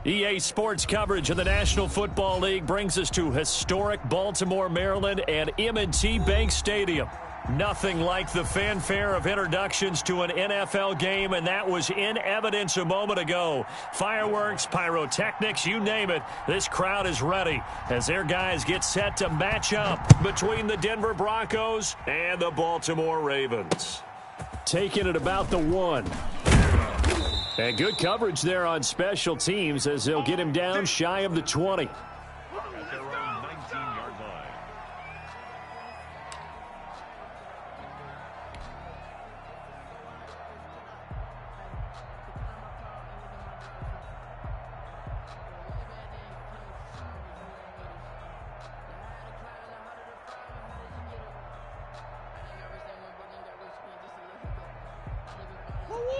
EA Sports coverage of the National Football League brings us to historic Baltimore, Maryland and M&T Bank Stadium. Nothing like the fanfare of introductions to an NFL game, and that was in evidence a moment ago. Fireworks, pyrotechnics, you name it, this crowd is ready as their guys get set to match up between the Denver Broncos and the Baltimore Ravens. Taking it about the 1. And good coverage there on special teams as they'll get him down shy of the 20.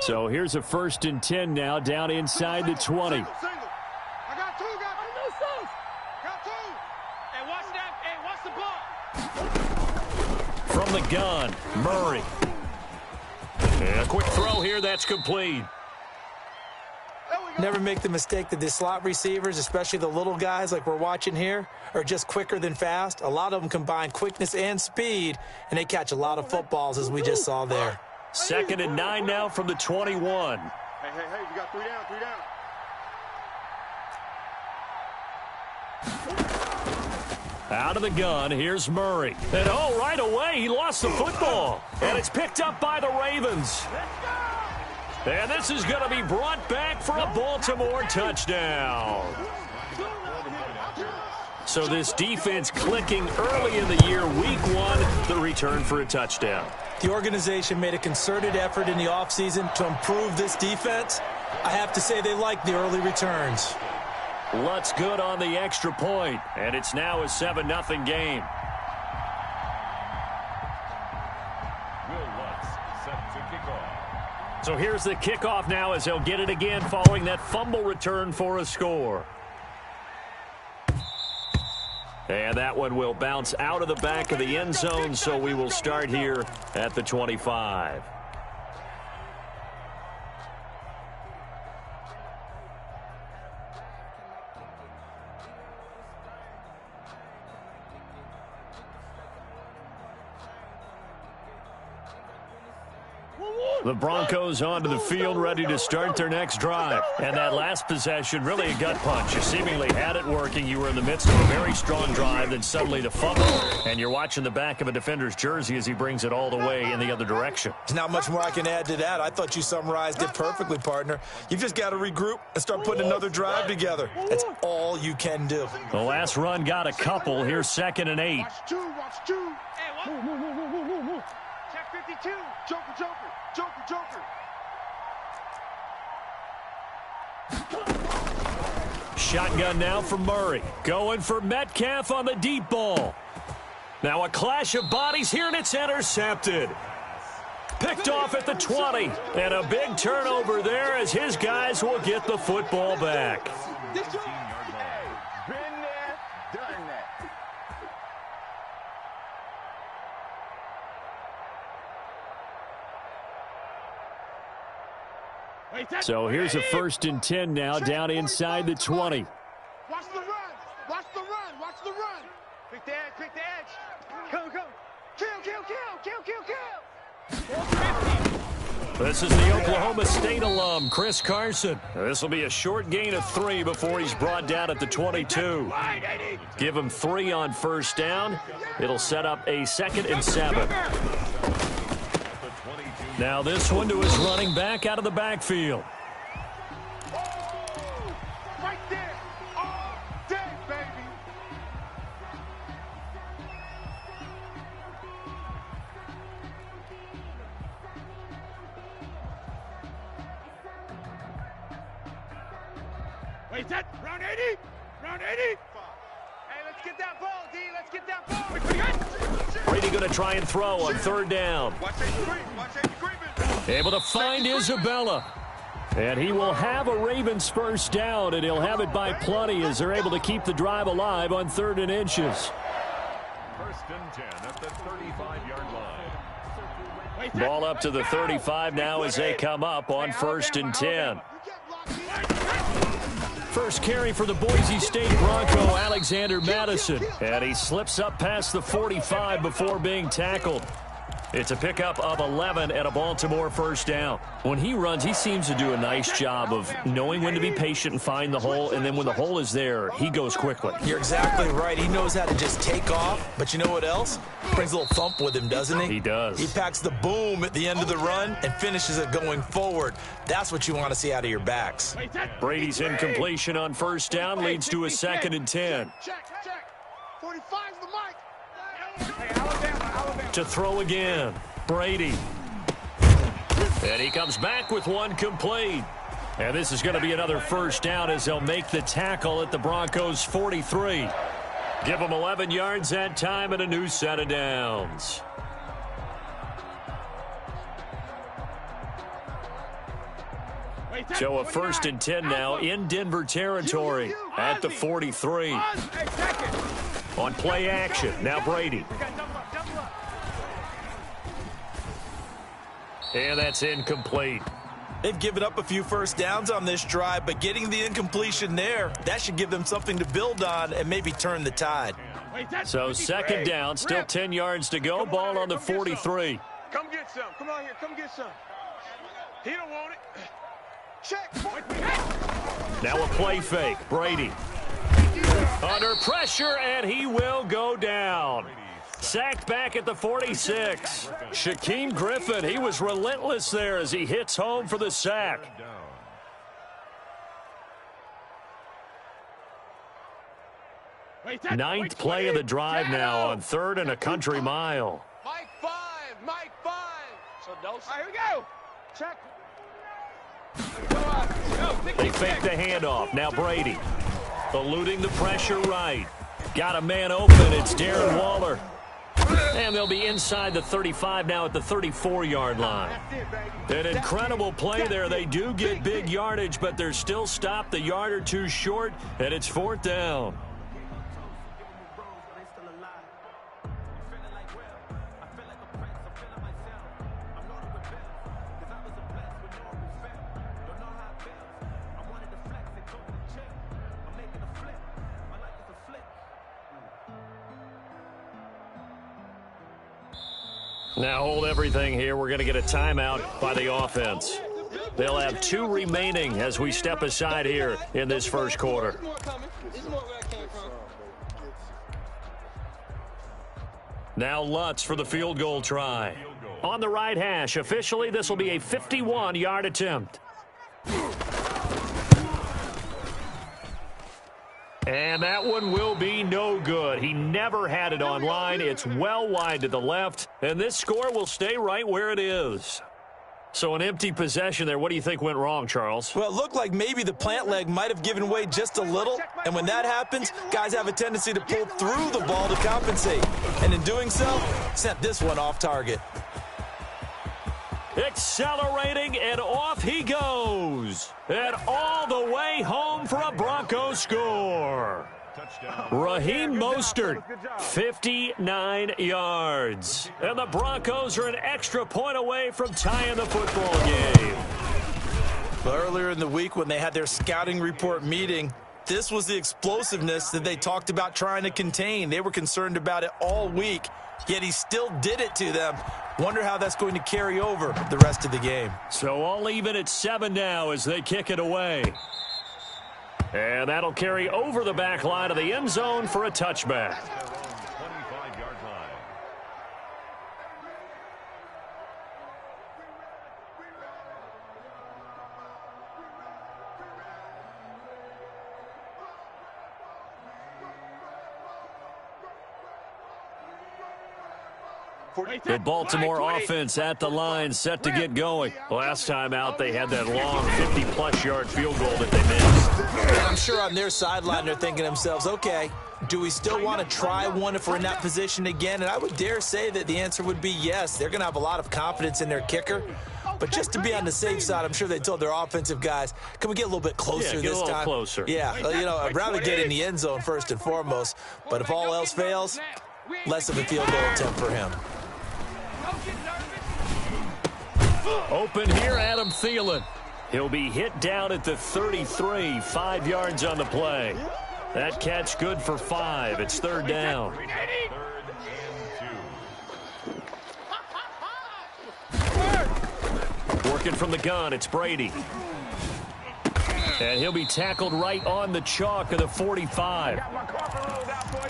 So here's a 1st and 10 now, down inside the 20. I got 2, got 2. Hey, watch that. Hey, watch the ball. From the gun, Murray. And a quick throw here, that's complete. Never make the mistake that the slot receivers, especially the little guys like we're watching here, are just quicker than fast. A lot of them combine quickness and speed, and they catch a lot of footballs, as we just saw there. 2nd and 9 now from the 21. Hey, we got 3 down. Out of the gun, here's Murray. And right away, he lost the football. And it's picked up by the Ravens. And this is going to be brought back for a Baltimore touchdown. So this defense clicking early in the year, week 1, the return for a touchdown. The organization made a concerted effort in the offseason to improve this defense. I have to say they like the early returns. Lutz good on the extra point, and it's now a 7-0 game. So here's the kickoff now as they'll get it again following that fumble return for a score. And that one will bounce out of the back of the end zone, so we will start here at the 25. The Broncos onto the field, ready to start their next drive. And that last possession, really a gut punch. You seemingly had it working. You were in the midst of a very strong drive, then suddenly the fumble. And you're watching the back of a defender's jersey as he brings it all the way in the other direction. There's not much more I can add to that. I thought you summarized it perfectly, partner. You've just got to regroup and start putting another drive together. That's all you can do. The last run got a couple. Here's 2nd and 8. Watch 2. Hey, what? Check 52. Joker. Shotgun now for Murray. Going for Metcalf on the deep ball. Now a clash of bodies here, and it's intercepted. Picked off at the 20. And a big turnover there as his guys will get the football back. Been there, done that. So here's a 1st and 10 now, down inside the 20. Watch the run. Pick the edge. Come. Kill. This is the Oklahoma State alum, Chris Carson. This will be a short gain of 3 before he's brought down at the 22. Give him 3 on 1st down. It'll set up a 2nd and 7. Now this one to his running back out of the backfield. Right there. All day, baby. Wait, that round 80? Hey, let's get that ball, D. Let's get that ball. Brady going to try and throw on 3rd down. Able to find Isabella. And he will have a Ravens 1st down, and he'll have it by plenty as they're able to keep the drive alive on 3rd and inches. 1st and 10 at the 35-yard line. Ball up to the 35 now as they come up on 1st and 10. First carry for the Boise State Bronco, Alexander Madison. And he slips up past the 45 before being tackled. It's a pickup of 11 and a Baltimore first down. When he runs, he seems to do a nice job of knowing when to be patient and find the hole, and then when the hole is there, he goes quickly. You're exactly right. He knows how to just take off, but you know what else? Brings a little thump with him, doesn't he? He does. He packs the boom at the end of the run and finishes it going forward. That's what you want to see out of your backs. Brady's incompletion on first down leads to a 2nd and 10. Check. 45's the mic. Hey, Alabama. To throw again, Brady. And he comes back with one complete. And this is going to be another first down as they'll make the tackle at the Broncos' 43. Give them 11 yards that time and a new set of downs. So a 1st and 10 now in Denver territory at the 43. On play action, now Brady. And that's incomplete. They've given up a few first downs on this drive, but getting the incompletion there, that should give them something to build on and maybe turn the tide. So 2nd down, still 10 yards to go, ball on the 43. Come get some. Come on here. Come get some. He don't want it. Check. Now a play fake. Brady. Under pressure, and he will go down. Sacked back at the 46. Shaquem Griffin, he was relentless there as he hits home for the sack. Ninth play of the drive now on 3rd and a country mile. Mike 5. So don't. All right, here we go. Check. They fake the handoff. Now Brady. Eluding the pressure right. Got a man open. It's Darren Waller. And they'll be inside the 35 now at the 34-yard line. An incredible play there. They do get big yardage, but they're still stopped a yard or two short, and it's 4th down. Now hold everything here. We're going to get a timeout by the offense. They'll have 2 remaining as we step aside here in this first quarter. Now Lutz for the field goal try. On the right hash, officially this will be a 51-yard attempt. And that one will be no good. He never had it on line. It's well wide to the left, and this score will stay right where it is. So an empty possession there. What do you think went wrong, Charles? Well, it looked like maybe the plant leg might have given way just a little, and when that happens, guys have a tendency to pull through the ball to compensate. And in doing so, sent this one off target. Accelerating, and off he goes. And all the way home for a Broncos score. Raheem Mostert, 59 yards. And the Broncos are an extra point away from tying the football game. Well, earlier in the week when they had their scouting report meeting, this was the explosiveness that they talked about trying to contain. They were concerned about it all week, yet he still did it to them. Wonder how that's going to carry over the rest of the game. So all even at 7 now as they kick it away. And that'll carry over the back line of the end zone for a touchback. 25-yard line. The Baltimore offense at the line, set to get going. Last time out, they had that long 50-plus yard field goal that they missed. And I'm sure on their sideline they're thinking to themselves, okay, do we still want to try one if we're in that position again? And I would dare say that the answer would be yes. They're going to have a lot of confidence in their kicker. But just to be on the safe side, I'm sure they told their offensive guys, can we get a little bit closer this time? Closer. Yeah, you know, I'd rather get in the end zone first and foremost. But if all else fails, less of a field goal attempt for him. Open here, Adam Thielen. He'll be hit down at the 33, 5 yards on the play. That catch good for 5. It's third down. Third and 2. Working from the gun, it's Brady. And he'll be tackled right on the chalk of the 45.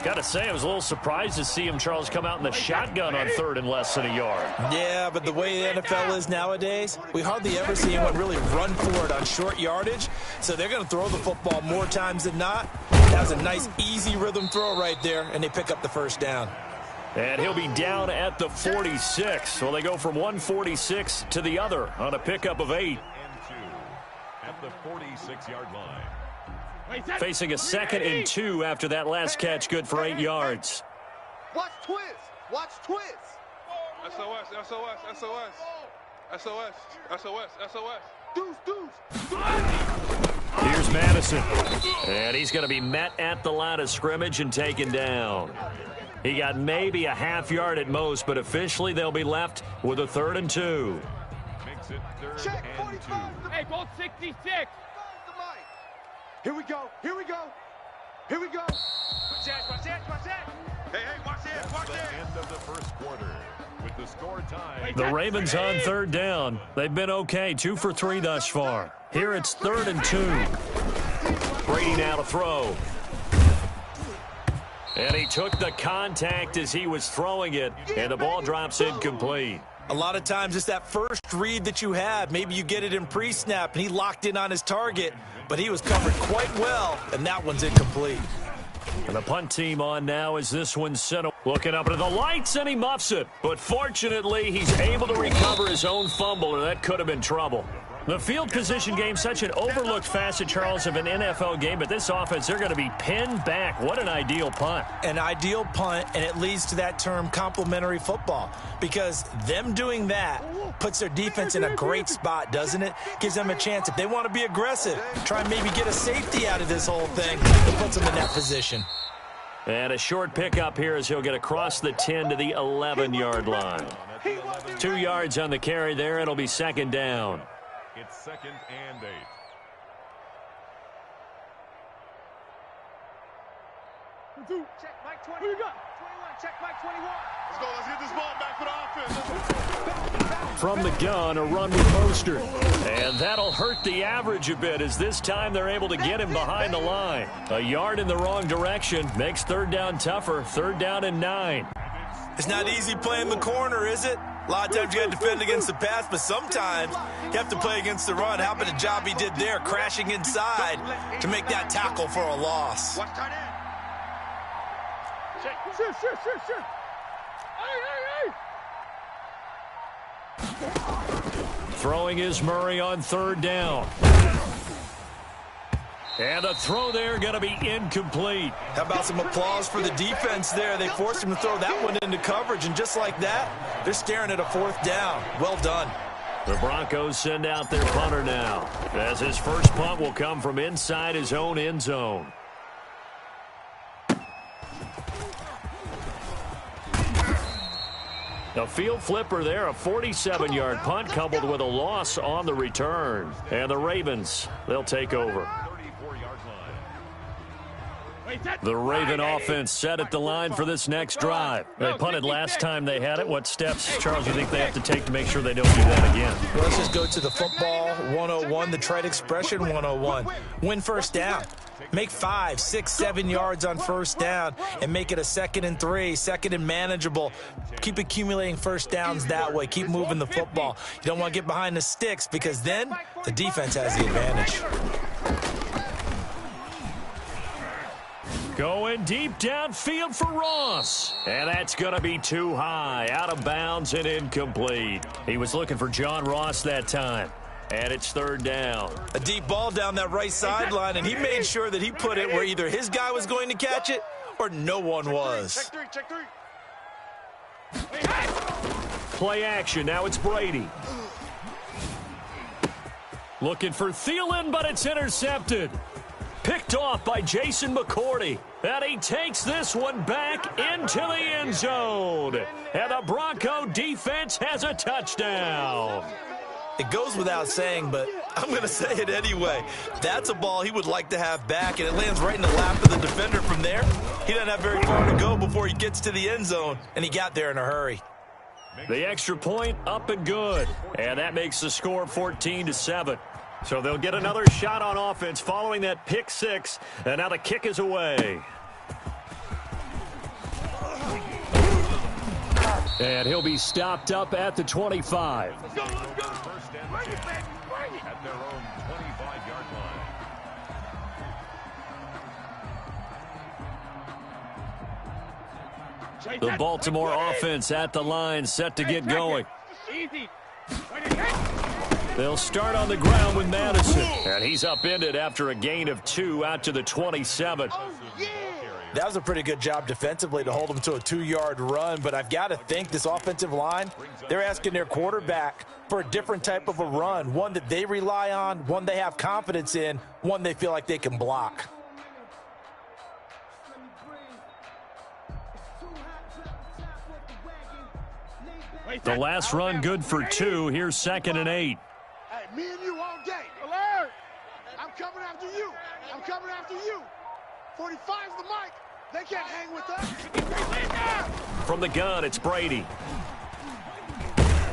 Got to say, I was a little surprised to see him, Charles, come out in the shotgun on third and less than a yard. Yeah, but the way the NFL is nowadays, we hardly ever see anyone really run for it on short yardage. So they're going to throw the football more times than not. That was a nice, easy rhythm throw right there, and they pick up the first down. And he'll be down at the 46. Well, they go from 146 to the other on a pickup of 8. At the 46-yard line. Facing a 2nd and 2 after that last catch, good for 8 yards. Watch twist. Watch twist. SOS, SOS, SOS. SOS, SOS, SOS. Deuce, deuce. Here's Madison. And he's going to be met at the line of scrimmage and taken down. He got maybe a half yard at most, but officially they'll be left with a 3rd and 2. Makes it third Check and 2. 45. Hey, goal 66. Here we go. Here we go. Here we go. Watch that, watch that, watch that. Hey, hey, watch that, That's watch the that. end of the first quarter. With the score tied. The Ravens on third down. They've been okay, 2 for 3 thus far. Here it's 3rd and 2. Brady now to throw. And he took the contact as he was throwing it, and the ball drops incomplete. A lot of times it's that first read that you have. Maybe you get it in pre-snap, and he locked in on his target, but he was covered quite well, and that one's incomplete. And the punt team on now as this one's sent. Looking up into the lights, and he muffs it. But fortunately, he's able to recover his own fumble, or that could have been trouble. The field position game, such an overlooked facet, Charles, of an NFL game. But this offense, they're going to be pinned back. What an ideal punt. An ideal punt, and it leads to that term complementary football, because them doing that puts their defense in a great spot, doesn't it? Gives them a chance. If they want to be aggressive, try and maybe get a safety out of this whole thing, it puts them in that position. And a short pickup here as he'll get across the 10 to the 11-yard line. 2 yards on the carry there. It'll be 2nd down. It's 2nd and 8. Check Mike 20. Who you got? 21. Check Mike 21. Let's go, let's get this ball back for the offense. From the gun, a run with Mostert. And that'll hurt the average a bit as this time they're able to get him behind the line. A yard in the wrong direction makes 3rd down tougher. 3rd down and 9. It's not easy playing the corner, is it? A lot of times you got to defend against the pass, but sometimes you have to play against the run. How about the job he did there, crashing inside to make that tackle for a loss? Watch tight end. Sure. Hey. Throwing is Murray on 3rd down. And the throw there going to be incomplete. How about some applause for the defense there? They forced him to throw that one into coverage, and just like that, they're staring at a 4th down. Well done. The Broncos send out their punter now, as his first punt will come from inside his own end zone. A field flipper there, a 47-yard punt coupled with a loss on the return. And the Ravens, they'll take over. 34-yard line. The Raven offense set at the line for this next drive. They punted last time they had it. What steps, Charles, you think they have to take to make sure they don't do that again? Well, let's just go to the football 101, the trite expression 101. Win first down. Make 5, 6, 7 yards on first down and make it a 2nd and 3, 2nd and manageable. Keep accumulating first downs that way. Keep moving the football. You don't want to get behind the sticks because then the defense has the advantage. Going deep downfield for Ross. And that's going to be too high. Out of bounds and incomplete. He was looking for John Ross that time. And it's 3rd down. A deep ball down that right sideline, and he made sure that he put it where either his guy was going to catch it or no one was. Check three. Play action. Now it's Brady. Looking for Thielen, but it's intercepted. Picked off by Jason McCourty. And he takes this one back into the end zone. And the Bronco defense has a touchdown. It goes without saying, but I'm going to say it anyway. That's a ball he would like to have back, and it lands right in the lap of the defender from there. He doesn't have very far to go before he gets to the end zone, and he got there in a hurry. The extra point up and good. And that makes the score 14-7. So they'll get another shot on offense following that pick six. And now the kick is away. And he'll be stopped up at the 25. At their own 25-yard line. The Baltimore offense at the line, set to get going. They'll start on the ground with Madison. And he's upended after a gain of 2 out to the 27. That was a pretty good job defensively to hold him to a 2-yard run, but I've got to think this offensive line, they're asking their quarterback for a different type of a run, one that they rely on, one they have confidence in, one they feel like they can block. The last run good for 2. Here's 2nd and 8. Hey, me and you all day. Alert! I'm coming after you. I'm coming after you. 45's the mic. They can't hang with us. From the gun, it's Brady.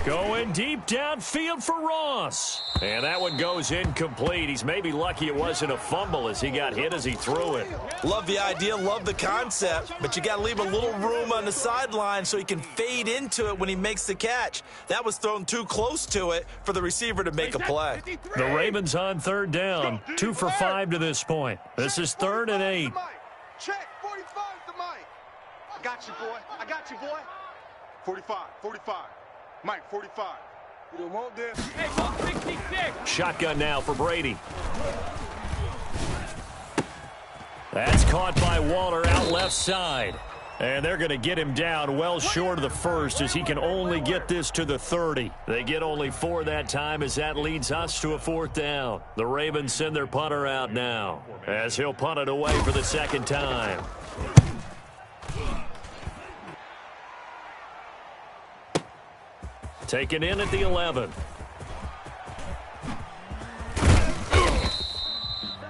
Going deep downfield for Ross. And that one goes incomplete. He's maybe lucky it wasn't a fumble as he got hit as he threw it. Love the idea, love the concept, but you got to leave a little room on the sideline so he can fade into it when he makes the catch. That was thrown too close to it for the receiver to make a play. The Ravens on 3rd down. 2 for 5 to this point. This is 3rd and 8. Check, 45's the mic. I got you, boy. I got you, boy. 45. Mike, 45. You don't want this. Hey, 66. Shotgun now for Brady. That's caught by Waller out left side. And they're going to get him down well short of the first as he can only get this to the 30. They get only 4 that time as that leads us to a 4th down. The Ravens send their punter out now as he'll punt it away for the 2nd time. Taken in at the 11.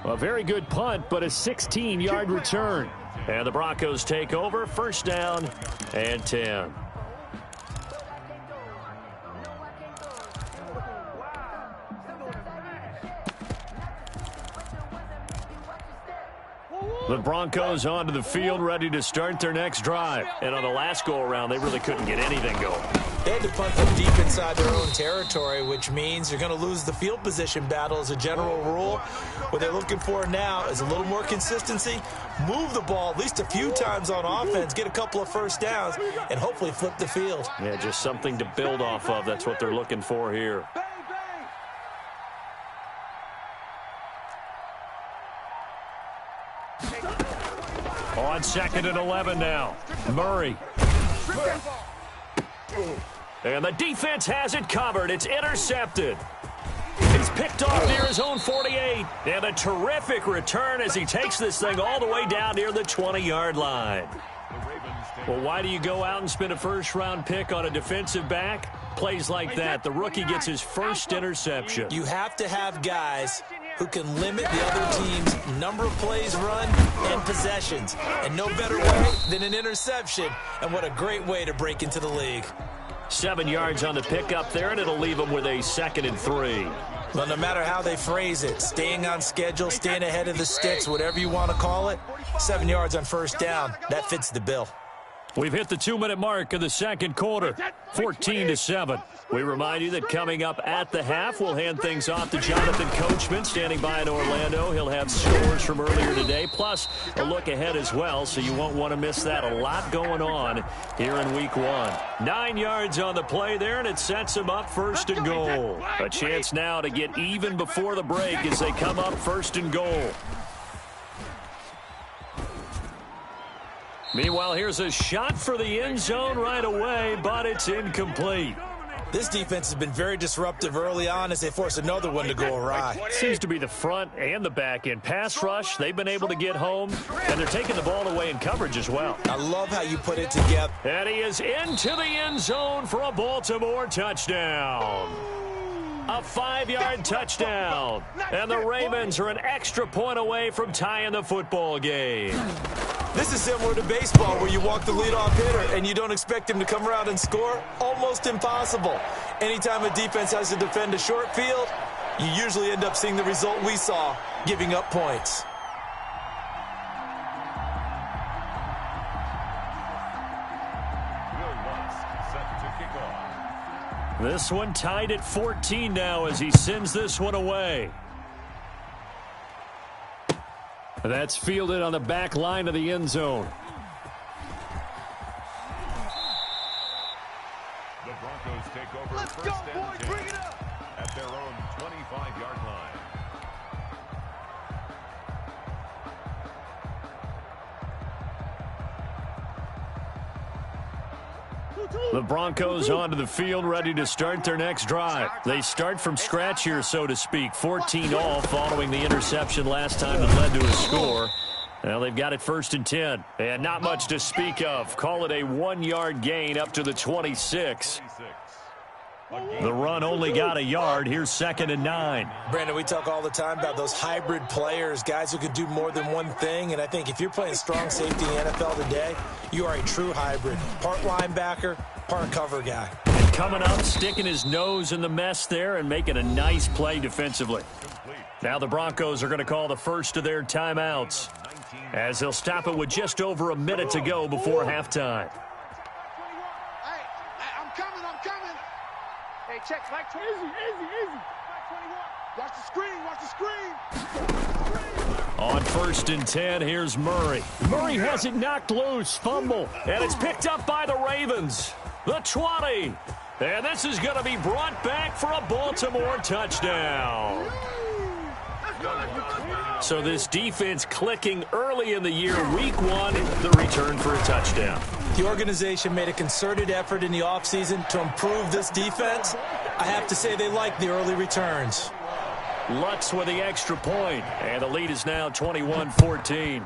A very good punt, but a 16-yard return. And the Broncos take over, 1st down and 10. The Broncos onto the field, ready to start their next drive. And on the last go-around, they really couldn't get anything going. They had to punt from deep inside their own territory, which means you're going to lose the field position battle as a general rule. What they're looking for now is a little more consistency, move the ball at least a few times on offense, get a couple of 1st downs, and hopefully flip the field. Yeah, just something to build off of. That's what they're looking for here. On 2nd and 11 now. Murray. And the defense has it covered. It's intercepted. He's picked off near his own 48. And a terrific return as he takes this thing all the way down near the 20-yard line. Well, why do you go out and spend a 1st-round pick on a defensive back? Plays like that, the rookie gets his 1st interception. You have to have guys who can limit the other team's number of plays run and possessions. And no better way than an interception. And what a great way to break into the league. 7 yards on the pickup there, and it'll leave them with a 2nd and 3. Well, no matter how they phrase it, staying on schedule, staying ahead of the sticks, whatever you want to call it, 7 yards on 1st down, that fits the bill. We've hit the 2-minute mark of the 2nd quarter, 14-7. We remind you that coming up at the half, we'll hand things off to Jonathan Coachman, standing by in Orlando. He'll have scores from earlier today, plus a look ahead as well, so you won't want to miss that. A lot going on here in Week 1. 9 yards on the play there, and it sets them up 1st and goal. A chance now to get even before the break as they come up 1st and goal. Meanwhile, here's a shot for the end zone right away, but it's incomplete. This defense has been very disruptive early on as they force another one to go awry. Seems to be the front and the back end. Pass rush, they've been able to get home, and they're taking the ball away in coverage as well. I love how you put it together. And he is into the end zone for a Baltimore touchdown. A 5-yard touchdown. And the Ravens are an extra point away from tying the football game. This is similar to baseball where you walk the leadoff hitter and you don't expect him to come around and score. Almost impossible. Anytime a defense has to defend a short field, you usually end up seeing the result we saw, giving up points. This one tied at 14 now as he sends this one away. That's fielded on the back line of the end zone. The Broncos take over. Let's go, boys. Bring it up. At their own 25-yard line. The Broncos onto the field, ready to start their next drive. They start from scratch here, so to speak. 14 all following the interception last time that led to a score. Well, they've got it 1st and 10. And not much to speak of. Call it a 1-yard gain up to the 26. The run only got a yard. Here's 2nd and 9. Brandon, we talk all the time about those hybrid players, guys who could do more than one thing. And I think if you're playing strong safety in the NFL today, you are a true hybrid. Part linebacker, part cover guy. And coming up, sticking his nose in the mess there and making a nice play defensively. Now the Broncos are going to call the first of their timeouts, as they'll stop it with just over a minute to go before halftime. Hey, I'm coming. Hey, check, Mike 20. Easy. Mike 21. Watch the screen. On 1st and 10, here's Murray. Murray has it knocked loose, fumble, and it's picked up by the Ravens. The 20. And this is going to be brought back for a Baltimore touchdown. So this defense clicking early in the year, week 1, the return for a touchdown. The organization made a concerted effort in the offseason to improve this defense. I have to say they like the early returns. Lutz with the extra point, and the lead is now 21-14.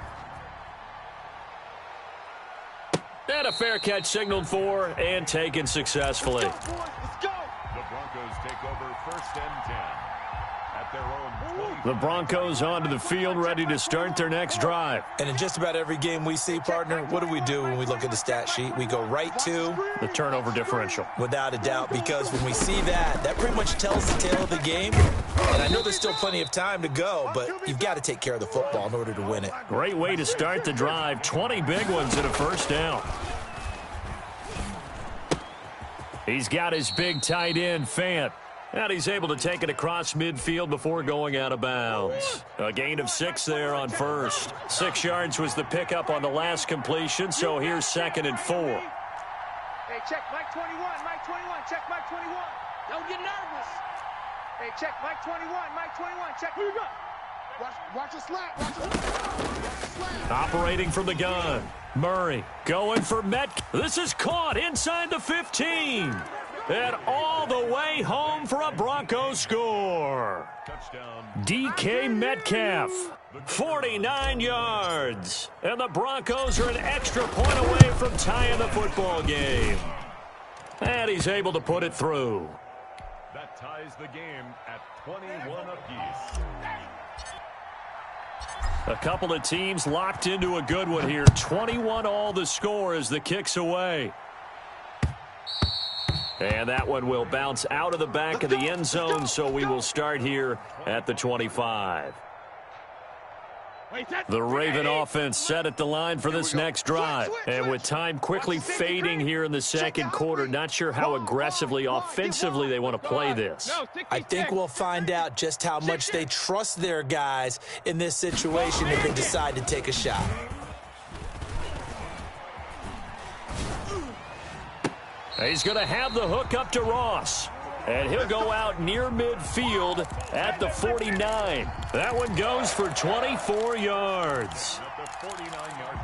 And a fair catch signaled for and taken successfully. Let's go. The Broncos take over 1st and 10. At their own 20. The Broncos onto the field, ready to start their next drive. And in just about every game we see, partner, what do we do when we look at the stat sheet? We go right to The turnover differential. without a doubt, because when we see that pretty much tells the tale of the game. And I know there's still plenty of time to go, but you've got to take care of the football in order to win it. Great way to start the drive. 20 big ones and a first down. He's got his big tight end, Fant. And he's able to take it across midfield before going out of bounds. A gain of 6 there on first. 6 yards was the pickup on the last completion, so here's 2nd and 4. Hey, check, Mike 21. Check, Mike 21. Don't get nervous. Hey, check, Mike 21. Check. Who you got? Watch the slant. Operating from the gun. Murray going for This is caught inside the 15. And all the way home for a Broncos score. Touchdown. DK Metcalf, 49 yards. And the Broncos are an extra point away from tying the football game. And he's able to put it through. That ties the game at 21 apiece. A couple of teams locked into a good one here. 21 all the score as the kick's away. And that one will bounce out of the back of the end zone, so we will start here at the 25. The Raven offense set at the line for this next drive. And with time quickly fading here in the second quarter, not sure how aggressively, offensively they want to play this. I think we'll find out just how much they trust their guys in this situation if they decide to take a shot. He's going to have the hook up to Ross. And he'll go out near midfield at the 49. That one goes for 24 yards. At the 49-yard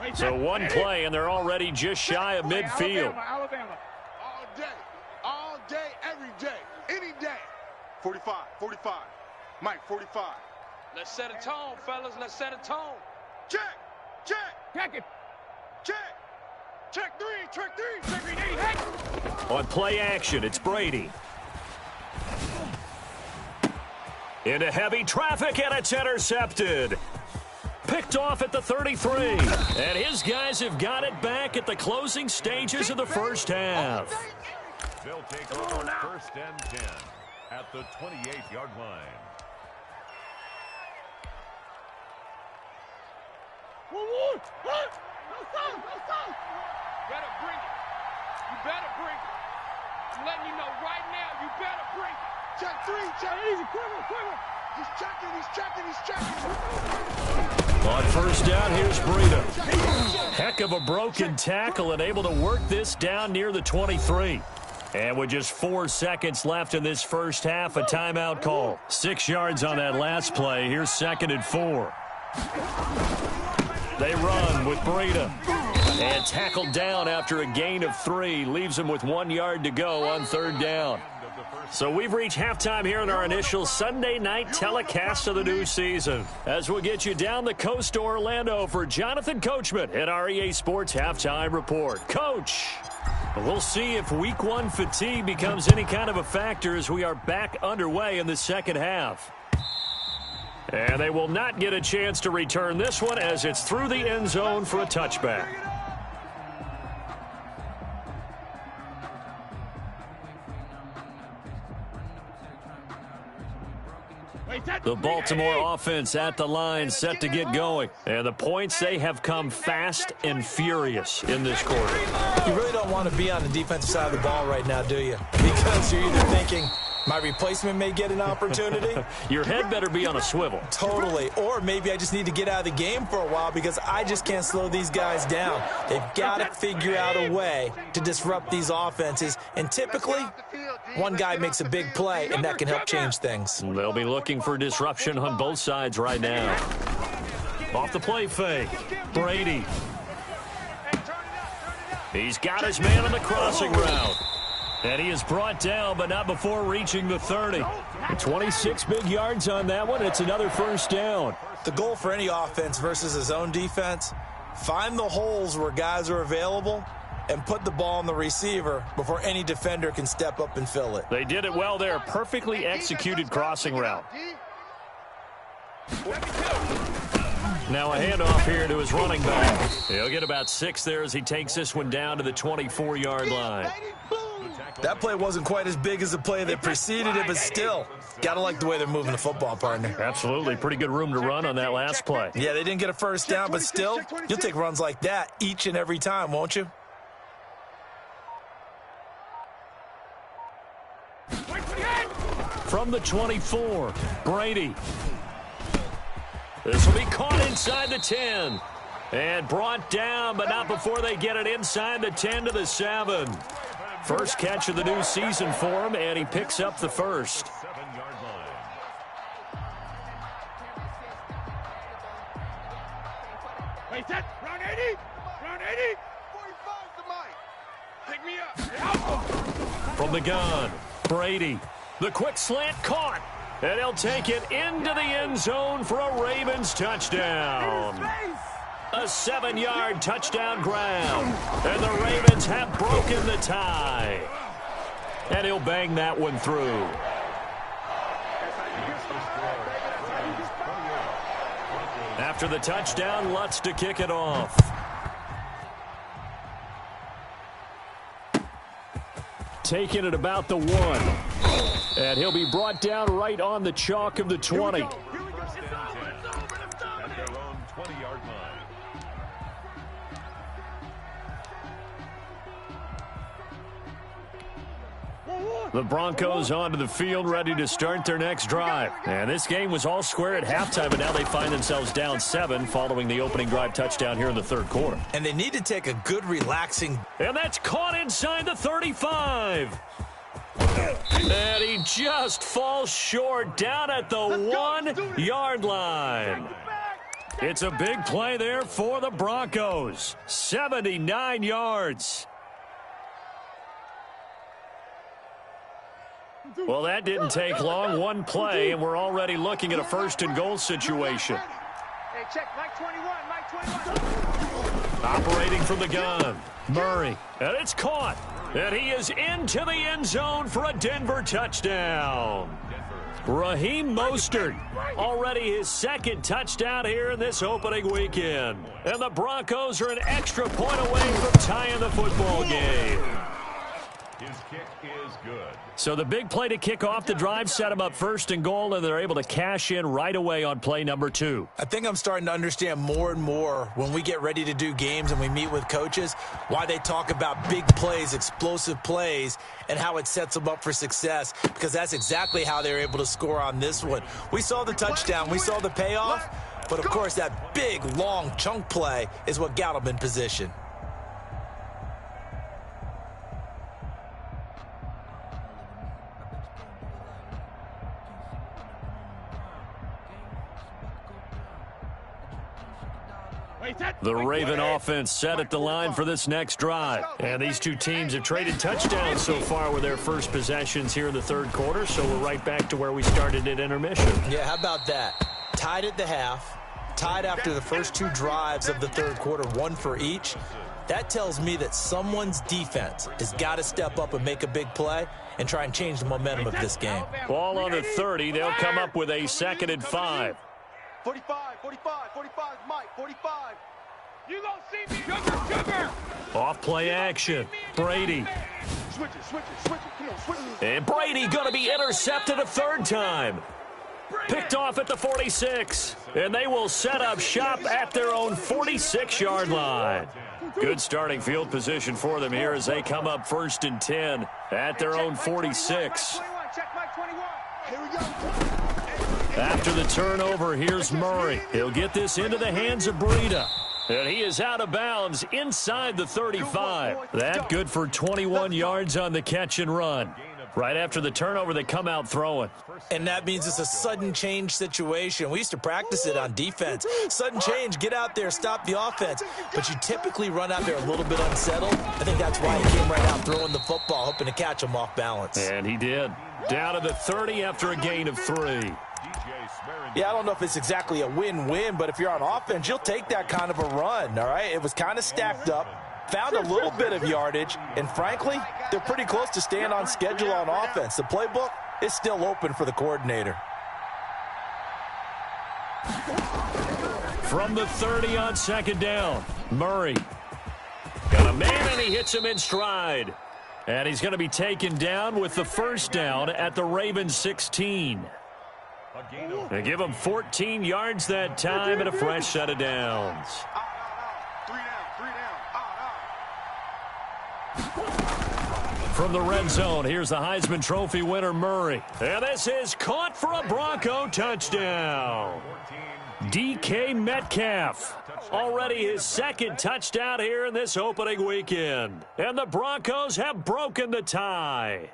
line. So one play, and they're already just shy of midfield. Alabama. All day, every day, any day. 45. Mike, 45. Let's set a tone, fellas. Let's set a tone. Check. Check it. Check 3. Check 3. Check 3. Hey. On play action, it's Brady. Into heavy traffic, and it's intercepted. Picked off at the 33. And his guys have got it back at the closing stages of the first half. They'll take over first and 10 at the 28-yard line. Better bring it. You better bring it. I'm letting you know right now, you better bring it. Check 3, check. Easy, quiver. He's checking. On first down, here's Breida. Heck of a broken tackle and able to work this down near the 23. And with just 4 seconds left in this first half, a timeout call. 6 yards on that last play. Here's 2nd and 4. They run with Breida. And tackled down after a gain of 3. Leaves him with 1 yard to go on 3rd down. So we've reached halftime here in our initial Sunday night telecast of the new season. As we'll get you down the coast to Orlando for Jonathan Coachman at our EA Sports Halftime Report. Coach, we'll see if Week 1 fatigue becomes any kind of a factor as we are back underway in the second half. And they will not get a chance to return this one as it's through the end zone for a touchback. The Baltimore offense at the line, set to get going. And the points, they have come fast and furious in this quarter. You really don't want to be on the defensive side of the ball right now, do you? Because you're either thinking, my replacement may get an opportunity. Your head better be on a swivel. Totally. Or maybe I just need to get out of the game for a while because I just can't slow these guys down. They've got to figure out a way to disrupt these offenses. And typically, one guy makes a big play, and that can help change things. They'll be looking for disruption on both sides right now. Off the play fake, Brady. He's got his man on the crossing route. And he is brought down, but not before reaching the 30. 26 big yards on that one. It's another first down. The goal for any offense versus his own defense, find the holes where guys are available and put the ball on the receiver before any defender can step up and fill it. They did it well there. Perfectly executed crossing route. Now a handoff here to his running back. He'll get about 6 there as he takes this one down to the 24-yard line. That play wasn't quite as big as the play that preceded it, but still, gotta like the way they're moving the football, partner. Absolutely. Pretty good room to run on that last play. Yeah, they didn't get a first down, but still, you'll take runs like that each and every time, won't you? From the 24, Brady. This will be caught inside the 10. And brought down, but not before they get it inside the 10 to the 7. First catch of the new season for him, and he picks up the first. 7-yard line. Wait, set. Round 80. Round 80. 45 to Mike. Pick me up. From the gun, Brady. The quick slant caught. And he'll take it into the end zone for a Ravens touchdown. A 7-yard touchdown grab. And the Ravens have broken the tie. And he'll bang that one through. After the touchdown, Lutz to kick it off. Taking it about the 1. And he'll be brought down right on the chalk of the 20. At their own 20-yard line. The Broncos onto the field, ready to start their next drive. And this game was all square at halftime, but now they find themselves down 7 following the opening drive touchdown here in the third quarter. And they need to take a good, relaxing. And that's caught inside the 35. And he just falls short down at the 1-yard line. It's a big play there for the Broncos. 79 yards. Well, that didn't take long. One play, and we're already looking at a first-and-goal situation. Hey, check Mike 21, Mike 21. Operating from the gun, Murray. And it's caught. And he is into the end zone for a Denver touchdown. Raheem Mostert, already his second touchdown here in this opening weekend. And the Broncos are an extra point away from tying the football game. His kick is good. So the big play to kick off the drive set them up first and goal, and they're able to cash in right away on play number 2. I think I'm starting to understand more and more when we get ready to do games and we meet with coaches why they talk about big plays, explosive plays, and how it sets them up for success, because that's exactly how they were able to score on this one. We saw the touchdown. We saw the payoff. But, of course, that big, long chunk play is what got them in position. The Raven offense set at the line for this next drive. And these two teams have traded touchdowns so far with their first possessions here in the third quarter, so we're right back to where we started at intermission. Yeah, how about that? Tied at the half, tied after the first 2 drives of the third quarter, 1 for each. That tells me that someone's defense has got to step up and make a big play and try and change the momentum of this game. Ball on the 30. They'll come up with a 2nd and 5. 45, Mike, 45. You gonna see me? Sugar! Off play action. Brady. Switch it. Come on, switch it. And Brady going to be intercepted a 3rd time. Picked off at the 46. And they will set up shop at their own 46-yard line. Good starting field position for them here as they come up 1st and 10 at their own 46. Here we go. After the turnover, here's Murray. He'll get this into the hands of Breida. And he is out of bounds inside the 35. That good for 21 yards on the catch and run. Right after the turnover, they come out throwing. And that means it's a sudden change situation. We used to practice it on defense. Sudden change, get out there, stop the offense. But you typically run out there a little bit unsettled. I think that's why he came right out throwing the football, hoping to catch him off balance. And he did. Down to the 30 after a gain of 3. Yeah, I don't know if it's exactly a win-win, but if you're on offense, you'll take that kind of a run, all right? It was kind of stacked up, found a little bit of yardage, and frankly, they're pretty close to staying on schedule on offense. The playbook is still open for the coordinator. From the 30 on 2nd down, Murray. Got a man, and he hits him in stride. And he's going to be taken down with the 1st down at the Ravens 16. They give him 14 yards that time and a fresh set of downs. 3 down. From the red zone, here's the Heisman Trophy winner, Murray. And this is caught for a Bronco touchdown. DK Metcalf. Already his 2nd touchdown here in this opening weekend. And the Broncos have broken the tie.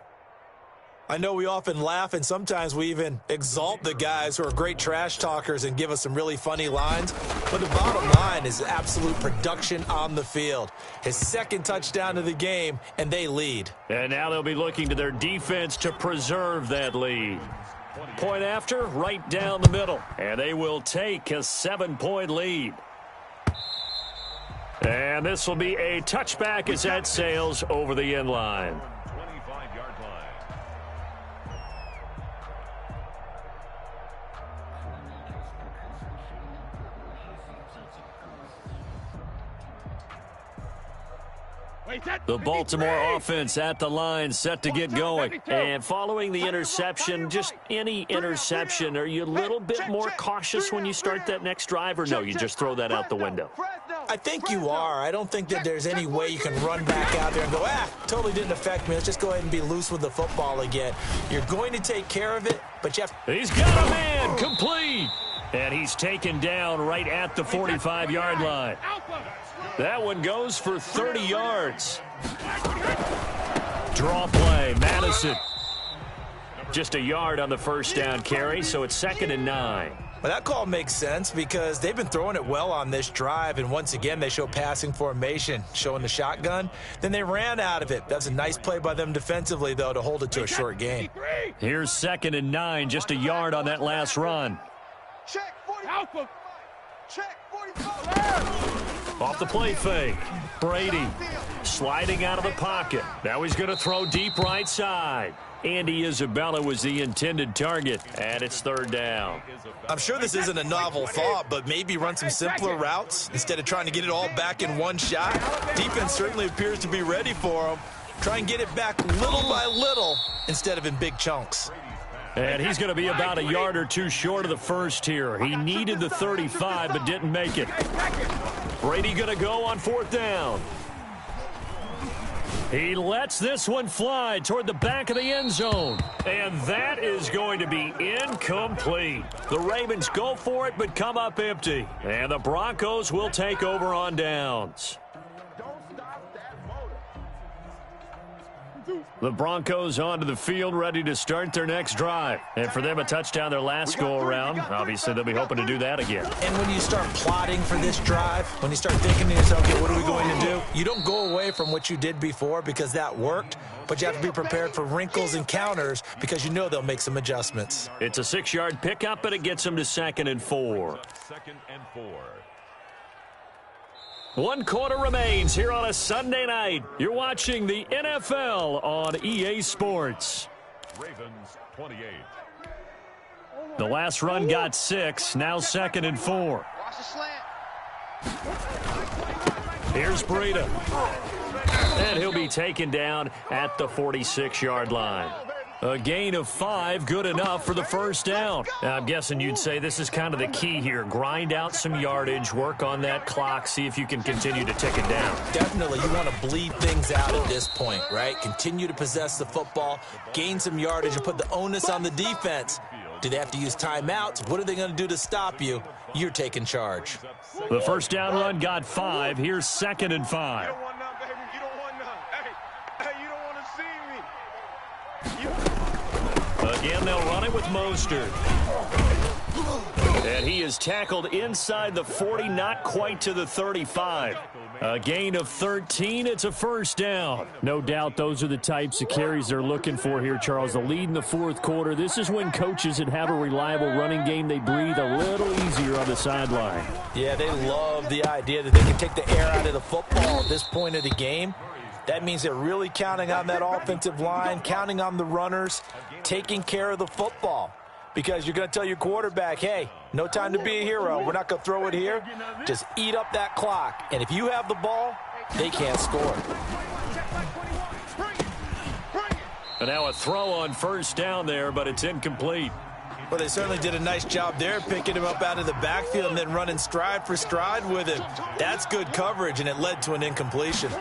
I know we often laugh, and sometimes we even exalt the guys who are great trash talkers and give us some really funny lines. But the bottom line is absolute production on the field. His 2nd touchdown of the game, and they lead. And now they'll be looking to their defense to preserve that lead. Point after, right down the middle. And they will take a 7-point lead. And this will be a touchback as that sails over the end line. The Baltimore offense at the line, set to get going. And following the interception, just any interception, are you a little bit more cautious when you start that next drive, or no, you just throw that out the window? I think you are. I don't think that there's any way you can run back out there and go, totally didn't affect me. Let's just go ahead and be loose with the football again. You're going to take care of it, but you have to. He's got a man, complete. And he's taken down right at the 45-yard line. That one goes for 30 yards. Draw play, Madison. Just a yard on the 1st down carry, so it's 2nd and 9. Well, that call makes sense because they've been throwing it well on this drive, and once again, they show passing formation, showing the shotgun. Then they ran out of it. That's a nice play by them defensively, though, to hold it to a short gain. Here's 2nd and 9, just a yard on that last run. Check 45. Check 45. Off the play fake. Brady sliding out of the pocket. Now he's going to throw deep right side. Andy Isabella was the intended target, and it's third down. I'm sure this isn't a novel thought, but maybe run some simpler routes instead of trying to get it all back in one shot. Defense certainly appears to be ready for him. Try and get it back little by little instead of in big chunks. And he's going to be about a yard or two short of the first here. He needed the 35, but didn't make it. Brady going to go on fourth down. He lets this one fly toward the back of the end zone. And that is going to be incomplete. The Ravens go for it, but come up empty. And the Broncos will take over on downs. The Broncos onto the field, ready to start their next drive. And for them, a touchdown their last go-around. Obviously, they'll be hoping to do that again. And when you start plotting for this drive, when you start thinking to yourself, okay, what are we going to do? You don't go away from what you did before because that worked, but you have to be prepared for wrinkles and counters because you know they'll make some adjustments. It's a 6-yard pickup, but it gets them to 2nd and 4. 2nd and 4. 1 quarter remains here on a Sunday night. You're watching the NFL on EA Sports. Ravens 28. The last run got 6, now 2nd and 4. Watch the slant. Here's Breida. And he'll be taken down at the 46-yard line. A gain of 5, good enough for the first down. Now, I'm guessing you'd say this is kind of the key here. Grind out some yardage, work on that clock, see if you can continue to tick it down. Definitely, you want to bleed things out at this point, right? Continue to possess the football, gain some yardage, and put the onus on the defense. Do they have to use timeouts? What are they going to do to stop you? You're taking charge. The first down run got 5. Here's 2nd and 5. You don't want none, baby. You don't want none. Hey, you don't want to see me. Again, they'll run it with Mostert. And he is tackled inside the 40, not quite to the 35. A gain of 13. It's a first down. No doubt those are the types of carries they're looking for here, Charles. The lead in the fourth quarter. This is when coaches that have a reliable running game, they breathe a little easier on the sideline. Yeah, they love the idea that they can take the air out of the football at this point of the game. That means they're really counting on that offensive line, counting on the runners, taking care of the football. Because you're going to tell your quarterback, hey, no time to be a hero. We're not going to throw it here. Just eat up that clock. And if you have the ball, they can't score. And now a throw on first down there, but it's incomplete. Well, they certainly did a nice job there, picking him up out of the backfield and then running stride for stride with him. That's good coverage, and it led to an incompletion.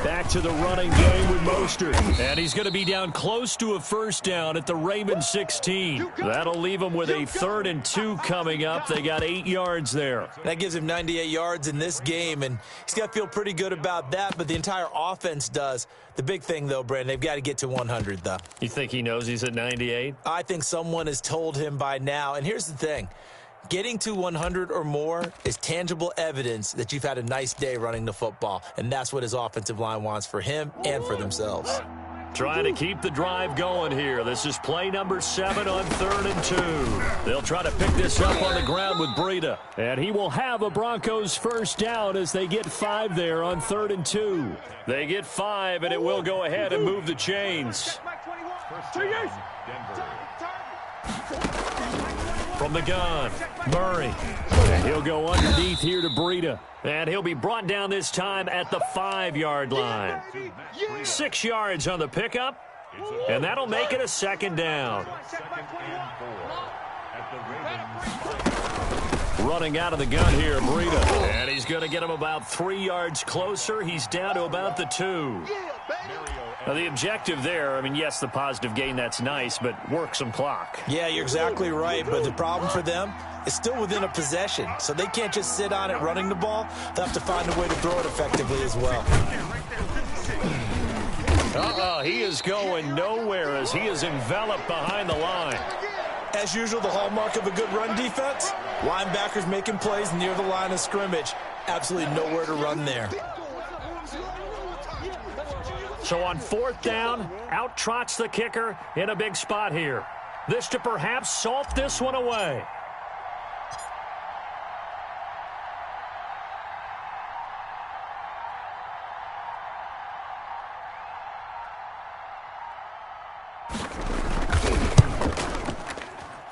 Back to the running game with Mostert. And he's going to be down close to a first down at the Ravens 16. That'll leave him with a 3rd and 2 coming up. They got 8 yards there. That gives him 98 yards in this game, and he's got to feel pretty good about that, but the entire offense does. The big thing, though, Brandon, they've got to get to 100, though. You think he knows he's at 98? I think someone has told him by now. And here's the thing. Getting to 100 or more is tangible evidence that you've had a nice day running the football, and that's what his offensive line wants for him and for themselves. Trying to keep the drive going here. This is play number 7 on 3rd and 2. They'll try to pick this up on the ground with Breida. And he will have a Broncos first down as they get 5 there on 3rd and 2. They get 5, and it will go ahead and move the chains. From the gun, Murray. And he'll go underneath here to Breida. And he'll be brought down this time at the 5-yard line. 6 yards on the pickup. And that'll make it a 2nd down. Running out of the gun here, Breida. And he's going to get him about 3 yards closer. He's down to about the 2. Now, the objective there, I mean, yes, the positive gain, that's nice, but work some clock. Yeah, you're exactly right, but the problem for them is still within a possession, so they can't just sit on it running the ball. They'll have to find a way to throw it effectively as well. He is going nowhere as he is enveloped behind the line. As usual, the hallmark of a good run defense, linebackers making plays near the line of scrimmage. Absolutely nowhere to run there. So on 4th down, out trots the kicker in a big spot here. This to perhaps salt this one away.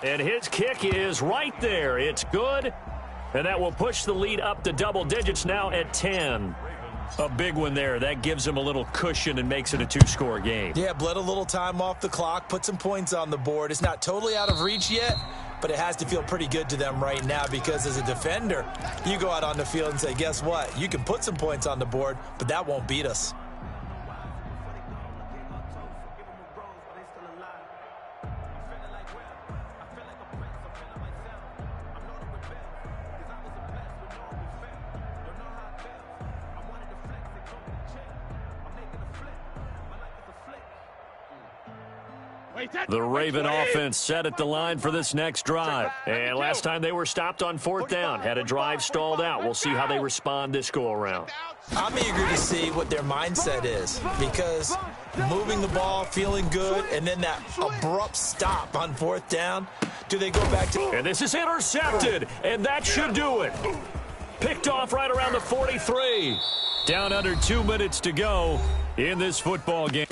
And his kick is right there. It's good. And that will push the lead up to double digits now at 10. A big one there. That gives him a little cushion and makes it a 2-score game. Yeah, bled a little time off the clock, put some points on the board. It's not totally out of reach yet, but it has to feel pretty good to them right now because as a defender, you go out on the field and say, guess what? You can put some points on the board, but that won't beat us. The Raven offense set at the line for this next drive. And last time they were stopped on 4th down, had a drive stalled out. We'll see how they respond this go-around. I'm eager to see what their mindset is because moving the ball, feeling good, and then that abrupt stop on 4th down, do they go back to... And this is intercepted, and that should do it. Picked off right around the 43. Down under 2 minutes to go in this football game.